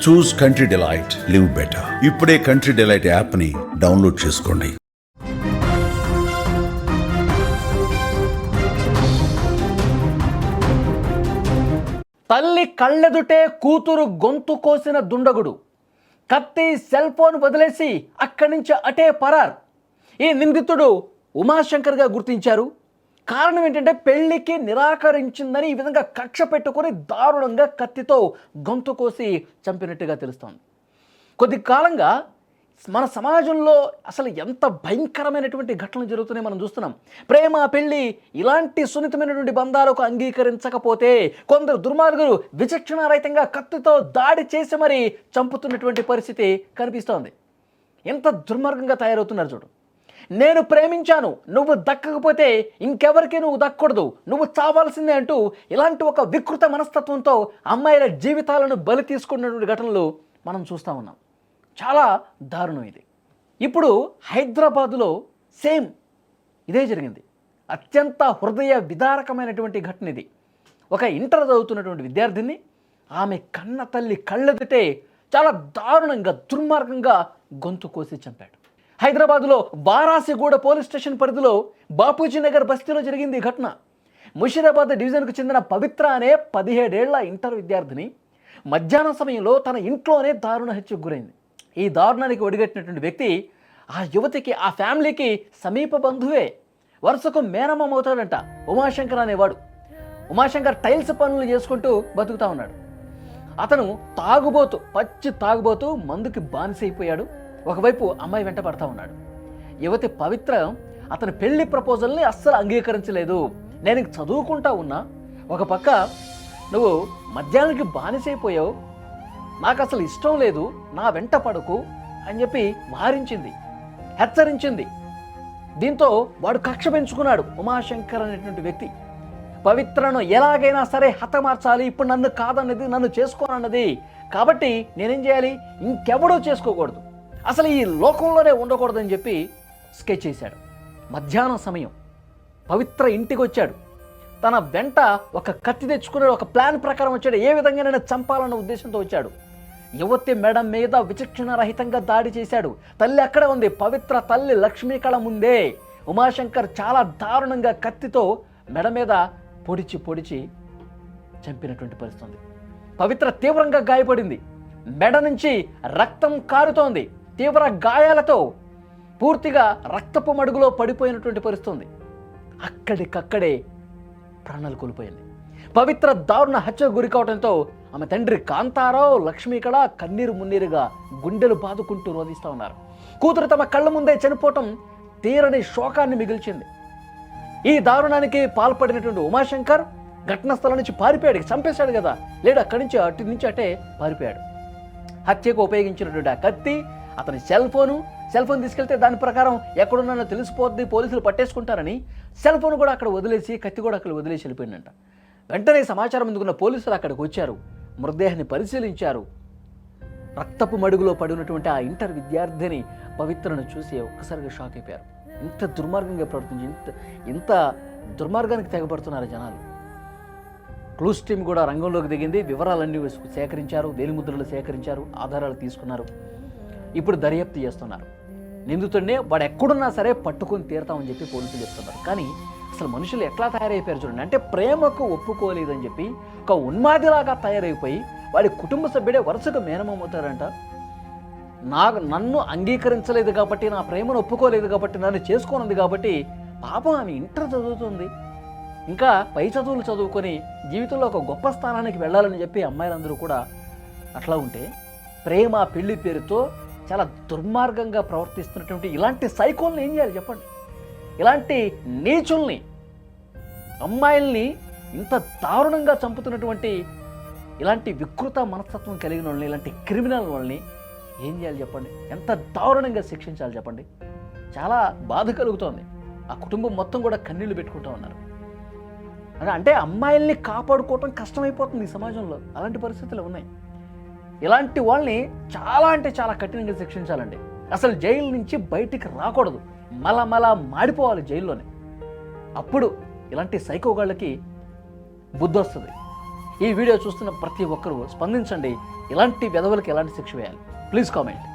చూస్ country delight, live better. ఇప్పుడే country delight యాప్ని download చేసుకోండి. తల్లి కళ్ళెదుటే కూతురు గొంతు కోసిన దుండగుడు, కత్తి సెల్ ఫోన్ వదిలేసి అక్కడి నుంచి అటే పరార్. ఈ నిందితుడు ఉమాశంకర్గా గుర్తించారు. కారణం ఏంటంటే పెళ్లికి నిరాకరించిందని ఈ విధంగా కక్ష పెట్టుకొని దారుణంగా కత్తితో గొంతు కోసి చంపినట్టుగా తెలుస్తోంది. కొద్ది కాలంగా మన సమాజంలో అసలు ఎంత భయంకరమైనటువంటి ఘటనలు జరుగుతున్నాయి మనం చూస్తున్నాం. ప్రేమ, పెళ్లి ఇలాంటి సున్నితమైనటువంటి బంధాలకు అంగీకరించకపోతే కొందరు దుర్మార్గులు విచక్షణారహితంగా కత్తితో దాడి చేసి మరీ చంపుతున్నటువంటి పరిస్థితి కనిపిస్తోంది. ఎంత దుర్మార్గంగా తయారవుతున్నారు చూడు. నేను ప్రేమించాను, నువ్వు దక్కకపోతే ఇంకెవరికి నువ్వు దక్కకూడదు, నువ్వు చావాల్సిందే అంటూ ఇలాంటి ఒక వికృత మనస్తత్వంతో అమ్మాయిల జీవితాలను బలి తీసుకున్నటువంటి ఘటనలు మనం చూస్తూ ఉన్నాం. చాలా దారుణం ఇది. ఇప్పుడు హైదరాబాదులో సేమ్ ఇదే జరిగింది. అత్యంత హృదయ విదారకమైనటువంటి ఘటన ఇది. ఒక ఇంటర్ చదువుతున్నటువంటి విద్యార్థిని ఆమె కన్న తల్లి కళ్ళెదుటే చాలా దారుణంగా దుర్మార్గంగా గొంతు కోసి చంపాడు. హైదరాబాదులో వారాసిగూడ పోలీస్ స్టేషన్ పరిధిలో బాపూజీ నగర్ బస్తీలో జరిగింది ఈ ఘటన. ముషీరాబాద్ డివిజన్కు చెందిన పవిత్ర అనే 17 ఏళ్ల ఇంటర్ విద్యార్థిని మధ్యాహ్నం సమయంలో తన ఇంట్లోనే దారుణ హత్యకు గురైంది. ఈ దారుణానికి ఒడిగట్టినటువంటి వ్యక్తి ఆ యువతికి, ఆ ఫ్యామిలీకి సమీప బంధువే. వరుసకు మేనమామ అవుతాడంట ఉమాశంకర్ అనేవాడు. ఉమాశంకర్ టైల్స్ పనులు చేసుకుంటూ బతుకుతా ఉన్నాడు. అతను పచ్చి తాగుబోతూ మందుకి బానిసైపోయాడు. ఒకవైపు అమ్మాయి వెంట పడతా ఉన్నాడు. యువతి పవిత్ర అతని పెళ్లి ప్రపోజల్ని అస్సలు అంగీకరించలేదు. నేను చదువుకుంటా ఉన్నా, ఒక పక్క నువ్వు మద్యానికి బానిసైపోయావు, నాకు అసలు ఇష్టం లేదు, నా వెంట పడకు అని చెప్పి వారించింది, హెచ్చరించింది. దీంతో వాడు కక్ష పెంచుకున్నాడు ఉమాశంకర్ అనేటువంటి వ్యక్తి. పవిత్రను ఎలాగైనా సరే హతమార్చాలి, ఇప్పుడు నన్ను కాదన్నది, నన్ను చేసుకోనన్నది, కాబట్టి నేనేం చేయాలి, ఇంకెవడో చేసుకోకూడదు, అసలు ఈ లోకంలోనే ఉండకూడదని చెప్పి స్కెచ్ చేశాడు. మధ్యాహ్నం సమయం పవిత్ర ఇంటికి వచ్చాడు. తన వెంట ఒక కత్తి తెచ్చుకున్నాడు. ఒక ప్లాన్ ప్రకారం వచ్చాడు. ఏ విధంగా నేను చంపాలన్న ఉద్దేశంతో వచ్చాడు. యువతి మెడ మీద విచక్షణ రహితంగా దాడి చేశాడు. తల్లి అక్కడే ఉంది. పవిత్ర తల్లి లక్ష్మీ కళ ముందే ఉమాశంకర్ చాలా దారుణంగా కత్తితో మెడ మీద పొడిచి చంపినటువంటి పరిస్థితి. పవిత్ర తీవ్రంగా గాయపడింది. మెడ నుంచి రక్తం కారుతోంది. తీవ్ర గాయాలతో పూర్తిగా రక్తపు మడుగులో పడిపోయినటువంటి పరిస్థితి. అక్కడికక్కడే ప్రాణాలు కోల్పోయింది. పవిత్ర దారుణ హత్యకు గురి కావడంతో ఆమె తండ్రి కాంతారావు, లక్ష్మీకళ కన్నీరు మున్నీరుగా గుండెలు బాదుకుంటూ రోధిస్తూ ఉన్నారు. కూతురు తమ కళ్ళ ముందే చనిపోవటం తీరని శోకాన్ని మిగిల్చింది. ఈ దారుణానికి పాల్పడినటువంటి ఉమాశంకర్ ఘటనా స్థలం నుంచి పారిపోయాడు. చంపేశాడు కదా, లేడు అక్కడి నుంచి అటు నుంచి అటే పారిపోయాడు. హత్యకు ఉపయోగించినటువంటి ఆ కత్తి, అతని సెల్ ఫోన్ తీసుకెళ్తే దాని ప్రకారం ఎక్కడున్నానో తెలిసిపోద్ది, పోలీసులు పట్టేసుకుంటారని సెల్ ఫోన్ కూడా అక్కడ వదిలేసి, కత్తి కూడా అక్కడ వదిలేసి వెళ్ళిపోయిందంట. వెంటనే సమాచారం అందుకున్న పోలీసులు అక్కడికి వచ్చారు. మృతదేహాన్ని పరిశీలించారు. రక్తపు మడుగులో పడినటువంటి ఆ ఇంటర్ విద్యార్థిని పవిత్రను చూసి ఒక్కసారిగా షాక్ అయిపోయారు. ఇంత దుర్మార్గంగా ప్రవర్తించి ఇంత దుర్మార్గానికి తెగబడుతున్నారు జనాలు. క్లూస్ టీమ్ కూడా రంగంలోకి దిగింది. వివరాలన్నీ సేకరించారు, వేలిముద్రలు సేకరించారు, ఆధారాలు తీసుకున్నారు. ఇప్పుడు దర్యాప్తు చేస్తున్నారు. నిందితుడినే వాడు ఎక్కడున్నా సరే పట్టుకొని తీరతామని చెప్పి పోలీసులు చెప్తున్నారు. కానీ అసలు మనుషులు ఎట్లా తయారైపోయారు చూడండి. అంటే ప్రేమకు ఒప్పుకోలేదని చెప్పి ఒక ఉన్మాదిలాగా తయారైపోయి వాడి కుటుంబ సభ్యుడే వరుసగా మేనమవుతారంట. నన్ను అంగీకరించలేదు కాబట్టి, నా ప్రేమను ఒప్పుకోలేదు కాబట్టి, నన్ను చేసుకోనుంది కాబట్టి, పాపం ఆమె ఇంటర్ చదువుతుంది, ఇంకా పై చదువులు చదువుకొని జీవితంలో ఒక గొప్ప స్థానానికి వెళ్ళాలని చెప్పి అమ్మాయిలందరూ కూడా అట్లా ఉంటే, ప్రేమ పెళ్లి పేరుతో చాలా దుర్మార్గంగా ప్రవర్తిస్తున్నటువంటి ఇలాంటి సైకోల్ని ఏం చేయాలి చెప్పండి? ఇలాంటి నీచుల్ని, అమ్మాయిల్ని ఇంత దారుణంగా చంపుతున్నటువంటి ఇలాంటి వికృత మనస్తత్వం కలిగిన వాళ్ళని, ఇలాంటి క్రిమినల్ వాళ్ళని ఏం చేయాలి చెప్పండి? ఎంత దారుణంగా శిక్షించాలి చెప్పండి? చాలా బాధ కలుగుతోంది. ఆ కుటుంబం మొత్తం కూడా కన్నీళ్లు పెట్టుకుంటూ ఉన్నారు. అంటే అమ్మాయిల్ని కాపాడుకోవటం కష్టమైపోతుంది ఈ సమాజంలో. అలాంటి పరిస్థితులు ఉన్నాయి. ఇలాంటి వాళ్ళని చాలా అంటే చాలా కఠినంగా శిక్షించాలండి. అసలు జైలు నుంచి బయటికి రాకూడదు, మల మాడిపోవాలి జైల్లోనే. అప్పుడు ఇలాంటి సైకోగాళ్ళకి బుద్ధి వస్తుంది. ఈ వీడియో చూస్తున్న ప్రతి ఒక్కరూ స్పందించండి. ఇలాంటి వెధవలకు ఎలాంటి శిక్ష వేయాలి? Please comment.